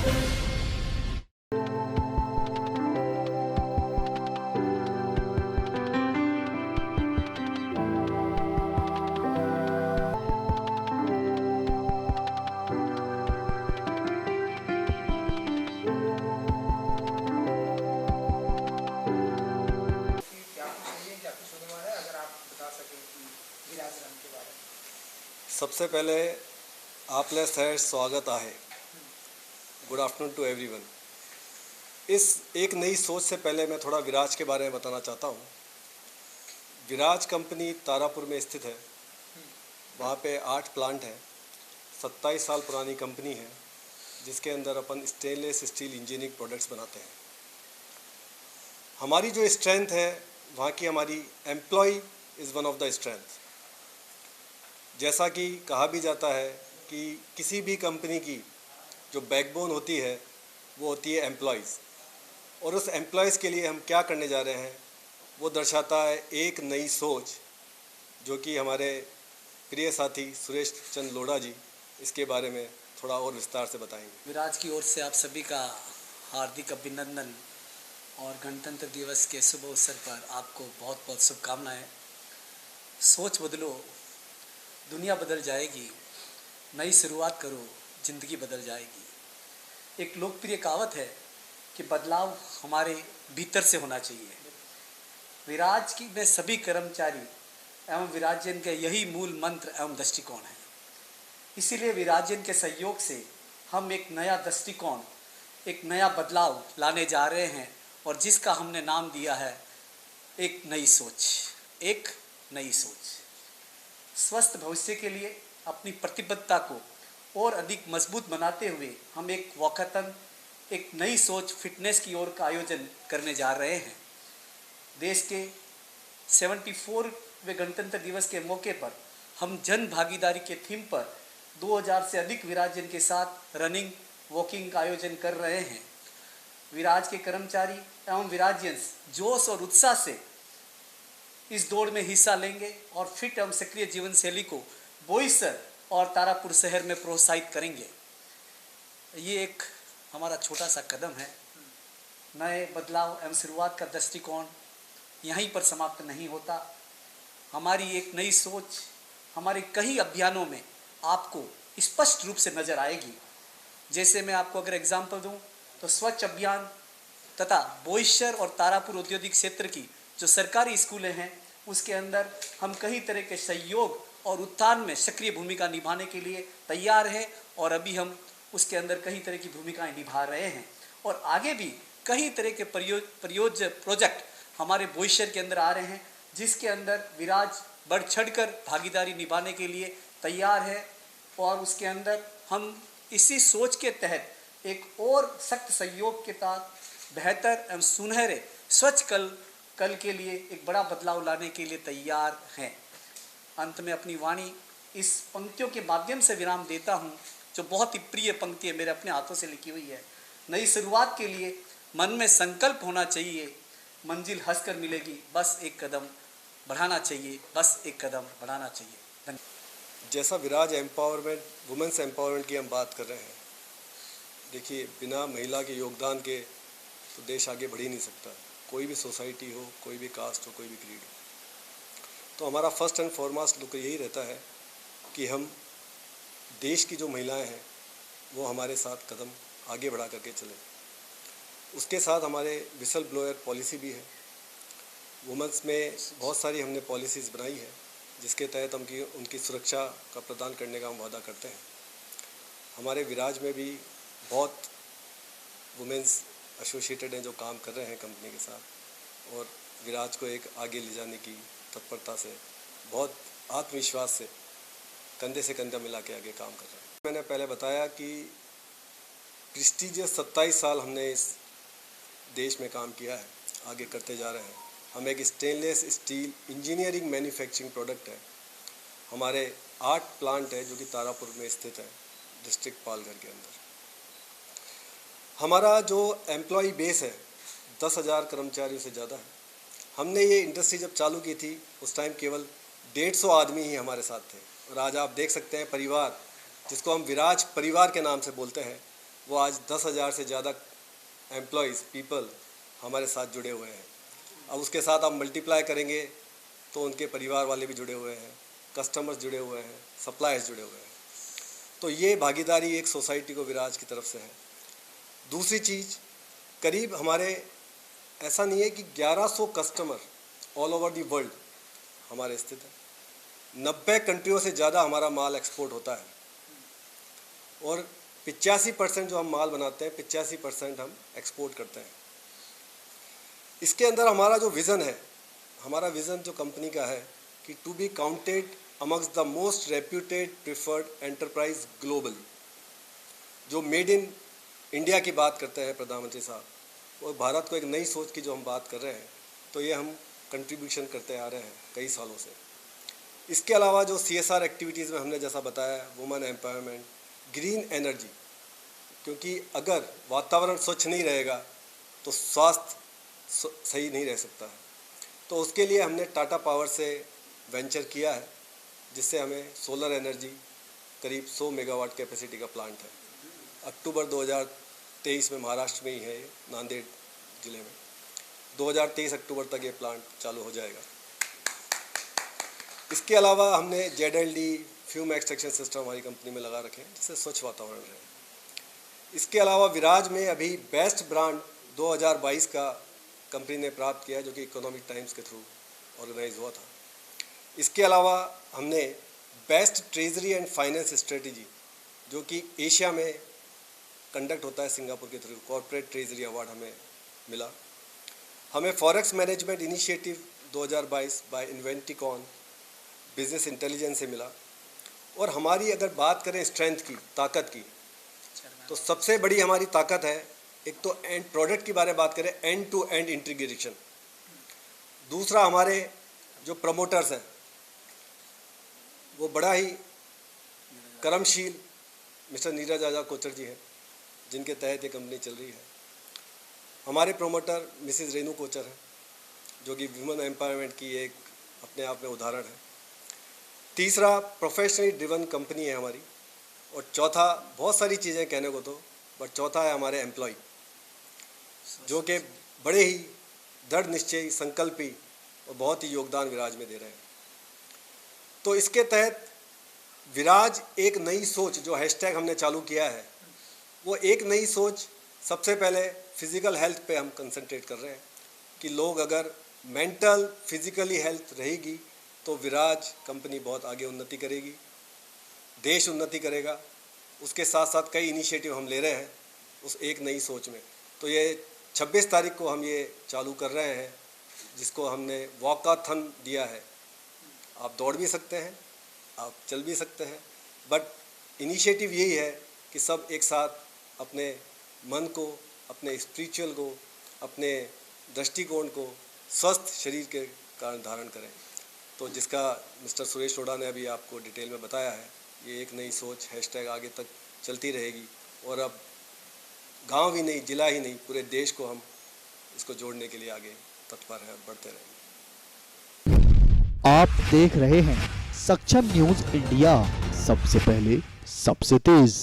सबसे पहले आपले सहर्ष स्वागत आहे। Good afternoon to everyone. इस एक नई सोच से पहले मैं थोड़ा विराज के बारे में बताना चाहता हूँ। विराज कंपनी तारापुर में स्थित है। वहाँ पे 8 प्लांट हैं। 27 साल पुरानी कंपनी है, जिसके अंदर अपन स्टेनलेस स्टील इंजीनियरिंग प्रोडक्ट्स बनाते हैं। हमारी जो स्ट्रेंथ है, वहाँ की हमारी employ is one of the strength. जैसा कि कहा भी जाता है कि किसी भी कंपनी की जो बैकबोन होती है वो होती है एम्प्लॉयज़, और उस एम्प्लॉयज़ के लिए हम क्या करने जा रहे हैं वो दर्शाता है एक नई सोच, जो कि हमारे प्रिय साथी सुरेश चंद लोढ़ा जी इसके बारे में थोड़ा और विस्तार से बताएंगे। विराज की ओर से आप सभी का हार्दिक अभिनंदन और गणतंत्र दिवस के शुभ अवसर पर आपको बहुत बहुत शुभकामनाएं। सोच बदलो, दुनिया बदल जाएगी। नई शुरुआत करो, ज़िंदगी बदल जाएगी। एक लोकप्रिय कहावत है कि बदलाव हमारे भीतर से होना चाहिए। विराज की में सभी कर्मचारी एवं विराजन के यही मूल मंत्र एवं दृष्टिकोण है। इसीलिए विराजन के सहयोग से हम एक नया दृष्टिकोण, एक नया बदलाव लाने जा रहे हैं, और जिसका हमने नाम दिया है एक नई सोच। एक नई सोच स्वस्थ भविष्य के लिए अपनी प्रतिबद्धता को और अधिक मजबूत बनाते हुए हम एक वॉकथन, एक नई सोच फिटनेस की ओर का आयोजन करने जा रहे हैं। देश के 74वें गणतंत्र दिवस के मौके पर हम जन भागीदारी के थीम पर 2000 से अधिक विराजन के साथ रनिंग, वॉकिंग का आयोजन कर रहे हैं। विराज के कर्मचारी एवं विराजियंस जोश और उत्साह से इस दौड़ में हिस्सा लेंगे और फिट एवं सक्रिय जीवन शैली को बोईसर और तारापुर शहर में प्रोत्साहित करेंगे। ये एक हमारा छोटा सा कदम है। नए बदलाव एवं शुरुआत का दृष्टिकोण यहीं पर समाप्त नहीं होता। हमारी एक नई सोच हमारे कई अभियानों में आपको स्पष्ट रूप से नजर आएगी। जैसे मैं आपको अगर एग्जाम्पल दूं तो स्वच्छ अभियान तथा बोईसर और तारापुर औद्योगिक क्षेत्र की जो सरकारी स्कूलें हैं, उसके अंदर हम कई तरह के सहयोग और उत्थान में सक्रिय भूमिका निभाने के लिए तैयार हैं, और अभी हम उसके अंदर कई तरह की भूमिकाएं निभा रहे हैं। और आगे भी कई तरह के प्रोजेक्ट हमारे बोईसर के अंदर आ रहे हैं, जिसके अंदर विराज बढ़ चढ़कर भागीदारी निभाने के लिए तैयार है। और उसके अंदर हम इसी सोच के तहत एक और सख्त सहयोग के साथ बेहतर एवं सुनहरे स्वच्छ कल के लिए एक बड़ा बदलाव लाने के लिए तैयार हैं। अंत में अपनी वाणी इस पंक्तियों के माध्यम से विराम देता हूँ, जो बहुत ही प्रिय पंक्ति है, मेरे अपने हाथों से लिखी हुई है। नई शुरुआत के लिए मन में संकल्प होना चाहिए, मंजिल हंसकर मिलेगी, बस एक कदम बढ़ाना चाहिए, बस एक कदम बढ़ाना चाहिए। धन्यवाद। जैसा विराज एम्पावरमेंट, वुमेंस एम्पावरमेंट की हम बात कर रहे हैं, देखिए बिना महिला के योगदान के तो देश आगे बढ़ ही नहीं सकता। कोई भी सोसाइटी हो, कोई भी कास्ट हो, कोई भी क्रीड हो। तो हमारा फर्स्ट एंड फॉरमोस्ट लुक यही रहता है कि हम देश की जो महिलाएं हैं वो हमारे साथ कदम आगे बढ़ा करके चलें। उसके साथ हमारे विसल ब्लोअर पॉलिसी भी है। वुमेंस में बहुत सारी हमने पॉलिसीज़ बनाई है, जिसके तहत हम उनकी सुरक्षा का प्रदान करने का हम वादा करते हैं। हमारे विराज में भी बहुत वुमेंस एसोसिएटेड हैं जो काम कर रहे हैं कंपनी के साथ, और विराज को एक आगे ले जाने की तत्परता से, बहुत आत्मविश्वास से कंधे से कंधा मिला के आगे काम कर रहे हैं। मैंने पहले बताया कि प्रेस्टीजियस 27 साल हमने इस देश में काम किया है, आगे करते जा रहे हैं। हम एक stainless steel engineering manufacturing product है। हमारे 8 प्लांट है जो कि तारापुर में स्थित है, डिस्ट्रिक्ट पालघर के अंदर। हमारा जो एम्प्लॉय बेस है 10,000 कर्मचारियों से ज़्यादा है। हमने ये इंडस्ट्री जब चालू की थी उस टाइम केवल 150 आदमी ही हमारे साथ थे, और आज आप देख सकते हैं परिवार, जिसको हम विराज परिवार के नाम से बोलते हैं, वो आज 10,000 से ज़्यादा एम्प्लॉयज़ पीपल हमारे साथ जुड़े हुए हैं। अब उसके साथ आप मल्टीप्लाई करेंगे तो उनके परिवार वाले भी जुड़े हुए हैं, कस्टमर्स जुड़े हुए हैं, सप्लायर्स जुड़े हुए हैं। तो ये भागीदारी एक सोसाइटी को विराज की तरफ से है। दूसरी चीज़, करीब हमारे ऐसा नहीं है कि 1100 customer all over the world हमारे स्थित है। 90 कंट्रियों से ज़्यादा हमारा माल एक्सपोर्ट होता है और 85% जो हम माल बनाते हैं 85% हम एक्सपोर्ट करते हैं। इसके अंदर हमारा जो विज़न है, हमारा विज़न जो कंपनी का है कि to be counted amongst the most reputed preferred enterprise globally. जो मेड इन इंडिया की बात करते हैं प्रधानमंत्री साहब और भारत को एक नई सोच की जो हम बात कर रहे हैं, तो ये हम कंट्रीब्यूशन करते आ रहे हैं कई सालों से। इसके अलावा जो CSR एक्टिविटीज़ में हमने जैसा बताया, वुमेन एम्पावरमेंट, ग्रीन एनर्जी, क्योंकि अगर वातावरण स्वच्छ नहीं रहेगा तो स्वास्थ्य सही नहीं रह सकता है। तो उसके लिए हमने टाटा पावर से वेंचर किया है, जिससे हमें सोलर एनर्जी करीब 100 मेगावाट कैपेसिटी का प्लांट है। अक्टूबर 2023 में महाराष्ट्र में ही है, नांदेड़ ज़िले में। 2023 अक्टूबर तक ये प्लांट चालू हो जाएगा। इसके अलावा हमने ZLD फ्यूम एक्सट्रैक्शन सिस्टम हमारी कंपनी में लगा रखे हैं, जिससे स्वच्छ वातावरण रहे। इसके अलावा विराज में अभी बेस्ट ब्रांड 2022 का कंपनी ने प्राप्त किया, जो कि इकोनॉमिक टाइम्स के थ्रू ऑर्गेनाइज हुआ था। इसके अलावा हमने best treasury and finance strategy, जो कि एशिया में कंडक्ट होता है सिंगापुर के थ्रू, कॉर्पोरेट ट्रेजरी अवार्ड हमें मिला। हमें forex management initiative 2022 by Inventicon business intelligence से मिला। और हमारी अगर बात करें स्ट्रेंथ की, ताकत की, तो सबसे बड़ी हमारी ताकत है, एक तो एंड प्रोडक्ट की बारे में बात करें, एंड टू एंड इंटीग्रेशन। दूसरा, हमारे जो प्रमोटर्स हैं वो बड़ा ही कर्मशील मिस्टर नीरज आजा कोचर जी हैं, जिनके तहत ये कंपनी चल रही है। हमारे प्रमोटर मिसिज रेनू कोचर हैं, जो कि वुमेन एम्पावरमेंट की एक अपने आप में उदाहरण है। तीसरा, प्रोफेशनली ड्रिवन कंपनी है हमारी। और चौथा, बहुत सारी चीज़ें कहने को तो, बट चौथा है हमारे एम्प्लॉय, जो कि बड़े ही दृढ़ निश्चयी, संकल्पी और बहुत ही योगदान विराज में दे रहे हैं। तो इसके तहत विराज एक नई सोच, जो हैशटैग हमने चालू किया है, वो एक नई सोच सबसे पहले फिज़िकल हेल्थ पे हम कंसंट्रेट कर रहे हैं कि लोग अगर मेंटल फिज़िकली हेल्थ रहेगी तो विराज कंपनी बहुत आगे उन्नति करेगी, देश उन्नति करेगा। उसके साथ साथ कई इनिशिएटिव हम ले रहे हैं उस एक नई सोच में। तो ये 26 तारीख को हम ये चालू कर रहे हैं, जिसको हमने वॉकाथन दिया है। आप दौड़ भी सकते हैं, आप चल भी सकते हैं, बट इनिशिएटिव यही है कि सब एक साथ अपने मन को, अपने स्पिरिचुअल को, अपने दृष्टिकोण को स्वस्थ शरीर के कारण धारण करें। तो जिसका मिस्टर सुरेश रोड़ा ने अभी आपको डिटेल में बताया है, ये एक नई सोच हैशटैग आगे तक चलती रहेगी। और अब गांव ही नहीं, जिला ही नहीं, पूरे देश को हम इसको जोड़ने के लिए आगे तत्पर हैं, बढ़ते रहेंगे। आप देख रहे हैं सक्षम न्यूज इंडिया, सबसे पहले सबसे तेज।